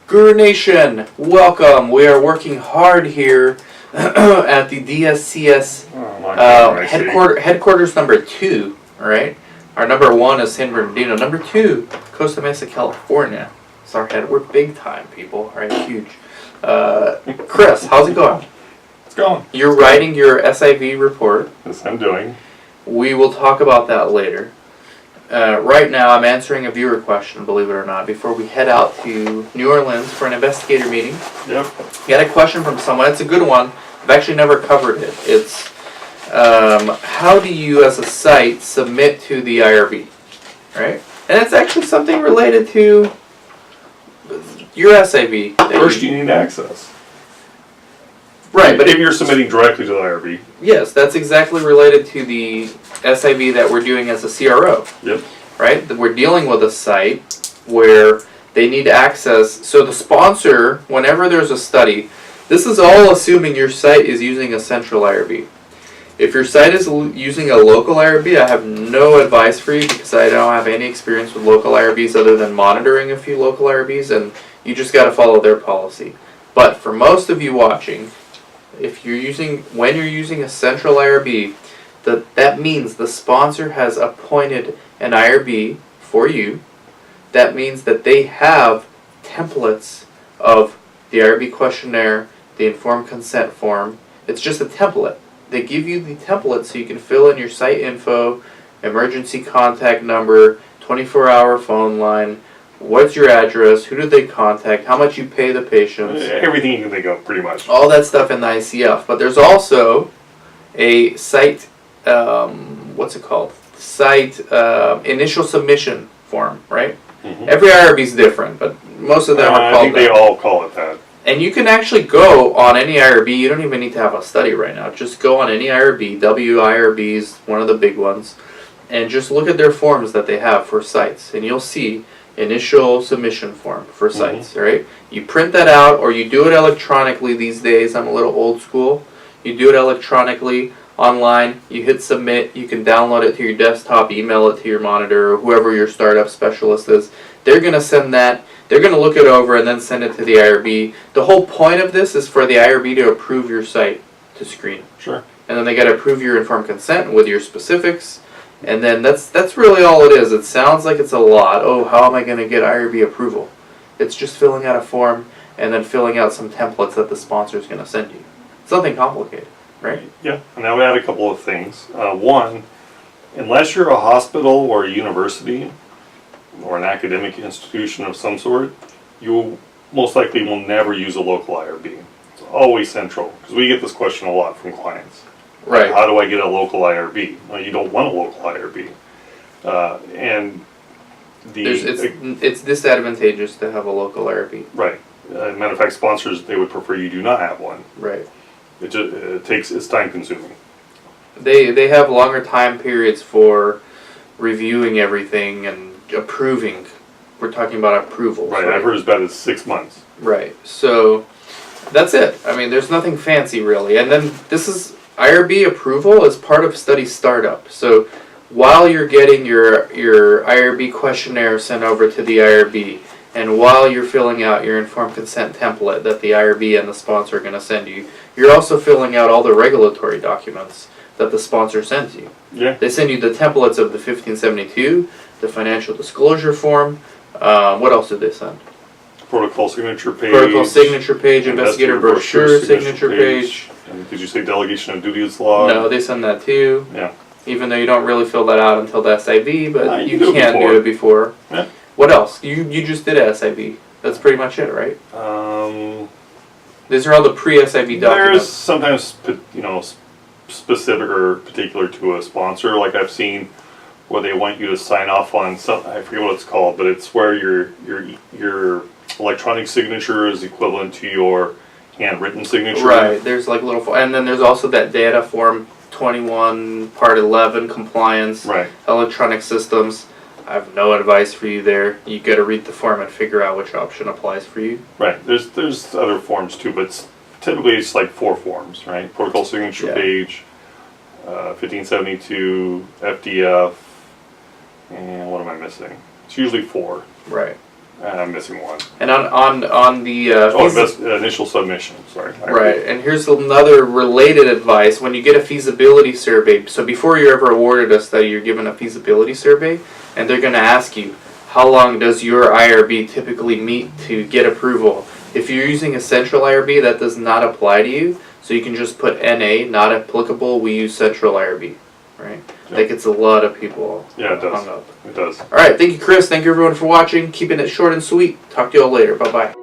Guru Nation, welcome. We are working hard here at the DSCS headquarters number 2, right? Our number 1 is San Bernardino. Number 2, Costa Mesa, California. It's our head. We're big time, people. All right, huge. Chris, how's it going? It's going. You're writing your SIV report. Yes, I'm doing. We will talk about that later. Right now, I'm answering a viewer question, believe it or not, before we head out to New Orleans for an investigator meeting. Yep. Got a question from someone. It's a good one. I've actually never covered it. It's how do you, as a site, submit to the IRB, right? And it's actually something related to your SIV. First, you need access. Right, but if you're submitting directly to the IRB. Yes, that's exactly related to the SIV that we're doing as a CRO. Yep. Right? We're dealing with a site where they need access. So the sponsor, whenever there's a study, this is all assuming your site is using a central IRB. If your site is using a local IRB, I have no advice for you because I don't have any experience with local IRBs other than monitoring a few local IRBs, and you just got to follow their policy. But for most of you watching, when you're using a central IRB, that means the sponsor has appointed an IRB for you. That means that they have templates of the IRB questionnaire, the informed consent form. It's just a template. They give you the template so you can fill in your site info, emergency contact number, 24-hour phone line, what's your address, who did they contact, how much you pay the patients. Everything you can think of, pretty much. All that stuff in the ICF. But there's also a site, what's it called? Site initial submission form, right? Mm-hmm. Every IRB is different, but most of them are called I think they all call it that. And you can actually go on any IRB. You don't even need to have a study right now. Just go on any IRB. WIRB is one of the big ones. And just look at their forms that they have for sites. And you'll see initial submission form for sites, right? You print that out or you do it electronically these days. I'm a little old school. You do it electronically online. You hit submit. You can download it to your desktop, email it to your monitor, or whoever your startup specialist is. They're going to send that. They're going to look it over and then send it to the IRB. The whole point of this is for the IRB to approve your site to screen. Sure. And then they got to approve your informed consent with your specifics. And then that's really all it is. It sounds like it's a lot. Oh, how am I going to get IRB approval? It's just filling out a form and then filling out some templates that the sponsor is going to send you. It's nothing complicated, right? Yeah, and I would add a couple of things. One, unless you're a hospital or a university or an academic institution of some sort, you most likely will never use a local IRB. It's always central, because we get this question a lot from clients. Right. How do I get a local IRB? Well, you don't want a local IRB. It's disadvantageous to have a local IRB. Right. Matter of fact, sponsors, they would prefer you do not have one. Right. It's time consuming. They have longer time periods for reviewing everything and approving. We're talking about approval. Right. I've heard as bad as 6 months. Right. So that's it. I mean, there's nothing fancy really. And then this is IRB approval is part of study startup. So while you're getting your IRB questionnaire sent over to the IRB, and while you're filling out your informed consent template that the IRB and the sponsor are going to send you, you're also filling out all the regulatory documents that the sponsor sends you. Yeah. They send you the templates of the 1572, the financial disclosure form. What else did they send? Protocol signature page. Protocol signature page, investigator brochure signature page. And did you say delegation of duties log? No, they send that too. Yeah. Even though you don't really fill that out until the SIV, but you can do it before. Yeah. What else? You just did a SIV. That's pretty much it, right? These are all the pre-SIV documents. There's sometimes, specific or particular to a sponsor. Like I've seen where they want you to sign off on some. I forget what it's called, but it's where your electronic signature is equivalent to your handwritten signature. Right. There's like little, and then there's also that data form 21 Part 11 compliance. Right. Electronic systems. I have no advice for you there. You got to read the form and figure out which option applies for you. Right. There's other forms too, but typically it's like 4 forms, right? Protocol signature page, 1572, FDF, and what am I missing? It's usually 4. Right. I'm missing one. And on the Initial submission. Sorry. right. And here's another related advice: when you get a feasibility survey, so before you're ever awarded a study, you're given a feasibility survey, and they're going to ask you, how long does your IRB typically meet to get approval? If you're using a central IRB, that does not apply to you, so you can just put NA, not applicable. We use central IRB, right? That gets a lot of people hung up. It does. All right, thank you, Chris. Thank you, everyone, for watching. Keeping it short and sweet. Talk to you all later. Bye-bye.